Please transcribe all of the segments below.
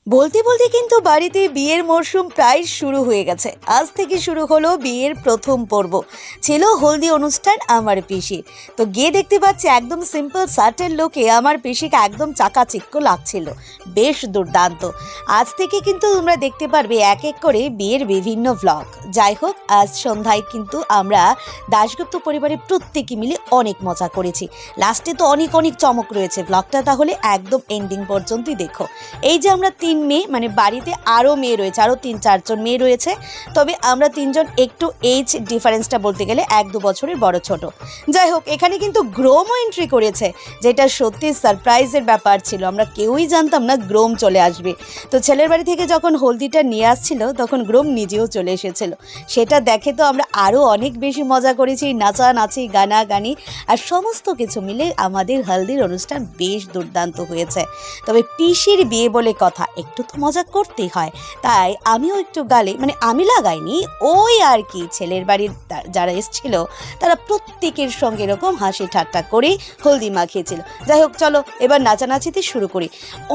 বলতে বলতে কিন্তু বাড়িতে বিয়ের মরশুম প্রায় শুরু হয়ে গেছে। আজ থেকে শুরু হলো বিয়ের প্রথম পর্ব। ছিল হলদি অনুষ্ঠান আমার পিসির। তো গিয়ে দেখতে পাচ্ছি একদম সিম্পল শার্টের লোকে আমার পিসিকে একদম চাকাচিক্য লাগছিল, বেশ দুর্দান্ত। আজ থেকে কিন্তু তোমরা দেখতে পারবে এক এক করে বিয়ের বিভিন্ন ভ্লগ। যাই হোক, আজ সন্ধ্যায় কিন্তু আমরা দাশগুপ্ত পরিবারের প্রত্যেকে মিলে অনেক মজা করেছি। লাস্টে তো অনেক অনেক চমক রয়েছে, ভ্লগটা তাহলে একদম এন্ডিং পর্যন্তই দেখো। এই যে আমরা 3 মেয়ে, মানে বাড়িতে আরও মেয়ে রয়েছে, আরও 3-4 জন মেয়ে রয়েছে, তবে আমরা 3জন একটু এজ ডিফারেন্সটা বলতে গেলে 1-2 বছরের বড় ছোট। যাই হোক, এখানে কিন্তু গ্রোমও এন্ট্রি করেছে, যেটা সত্যি সারপ্রাইজের ব্যাপার ছিল। আমরা কেউই জানতাম না গ্রোম চলে আসবে। তো ছেলের বাড়ি থেকে যখন হলদিটা নিয়ে আসছিল তখন গ্রোম নিজেও চলে এসেছিল। সেটা দেখে তো আমরা আরও অনেক বেশি মজা করেছি, নাচানাচি, গানাগানি আর সমস্ত কিছু মিলে আমাদের হলদির অনুষ্ঠান বেশ দুর্দান্ত হয়েছে। তবে পিসির বিয়ে বলে কথা, একটু তো মজা করতেই হয়, তাই আমিও একটু গালে, মানে আমি লাগাইনি, ওই আর কি, ছেলের বাড়ির যারা এসেছিল তারা প্রত্যেকের সঙ্গে এরকম হাসি ঠাট্টা করেই হলদি মাখিয়েছিল। যাই হোক, চলো এবার নাচানাচিতে শুরু করি।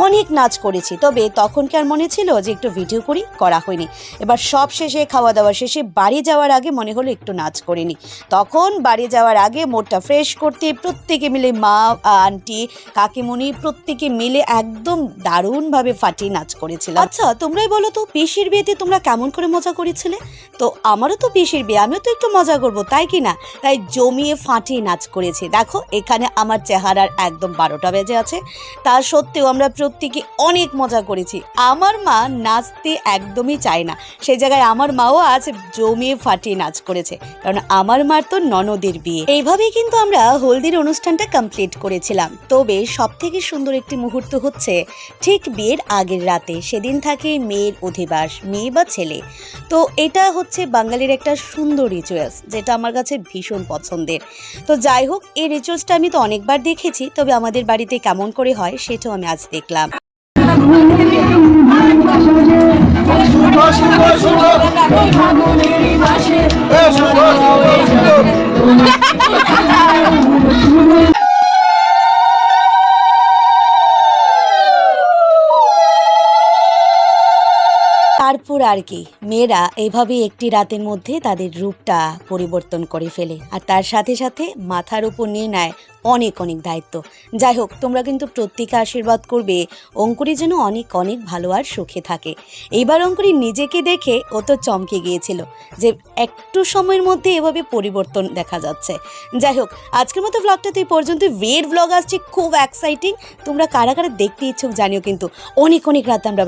অনেক নাচ করেছি, তবে তখনকার মনে ছিল যে একটু ভিডিও করা হয়নি। এবার সব শেষে, খাওয়া দাওয়া শেষে বাড়ি যাওয়ার আগে মনে হলো একটু নাচ করিনি। তখন বাড়ি যাওয়ার আগে মোডটা ফ্রেশ করতে প্রত্যেকে মিলে, মা, আন্টি, কাকিমণি প্রত্যেকে মিলে একদম দারুণভাবে ফাটিয়ে নাচ করেছিলাম। আচ্ছা, তোমরাই বলো তো, পিসির বিয়েতে তোমরা কেমন করে মজা করেছিলে? তো আমারও তো পিসির বিয়ে, আমিও তো একটু মজা করবো, তাই কি না? তাই জমিয়ে ফাটিয়ে নাচ করেছি। দেখো, এখানে আমার চেহারার একদম 12টা বেজে আছে, তা সত্ত্বেও আমরা প্রত্যেকে অনেক মজা করেছি। আমার মা নাচতে একদমই চায় না, সেই জায়গায় আমার মাও আজ জমিয়ে ফাটিয়ে নাচ করেছে, কারণ আমার মার তো ননদের বিয়ে। এইভাবেই কিন্তু আমরা হলদির অনুষ্ঠানটা কমপ্লিট করেছিলাম। তবে সব থেকে সুন্দর একটি মুহূর্ত হচ্ছে ঠিক বিয়ের আগের রাতে। সেদিন থাকে মেয়ের অধিবাস, মেয়ে বা ছেলে। তো এটা হচ্ছে বাঙালির একটা সুন্দর রিচুয়ালস, যেটা আমার কাছে ভীষণ পছন্দের। তো যাই হোক, এই রিচুয়ালসটা আমি তো অনেকবার দেখেছি, তবে আমাদের বাড়িতে কেমন করে হয় সেটাও আমি আজ দেখলাম। তারপর আর কি, মেয়েরা এইভাবে একটি রাতের মধ্যে তাদের রূপটা পরিবর্তন করে ফেলে, আর তার সাথে সাথে মাথার উপর নিয়ে নেয় অনেক অনেক দায়িত্ব। যাই হোক, তোমরা কিন্তু প্রত্যেকে আশীর্বাদ করবে অঙ্কুরি যেন অনেক অনেক ভালো আর সুখে থাকে। এইবার অঙ্কুরি নিজেকে দেখে ও তো চমকে গিয়েছিল যে একটু সময়ের মধ্যে এভাবে পরিবর্তন দেখা যাচ্ছে। যাই হোক, আজকের মতো ভ্লগটাতে এই পর্যন্ত। বিয়ের ভ্লগ আসছে খুব এক্সাইটিং, তোমরা কারা কারা দেখতে ইচ্ছুক জানিও কিন্তু। অনেক অনেক রাত আমরা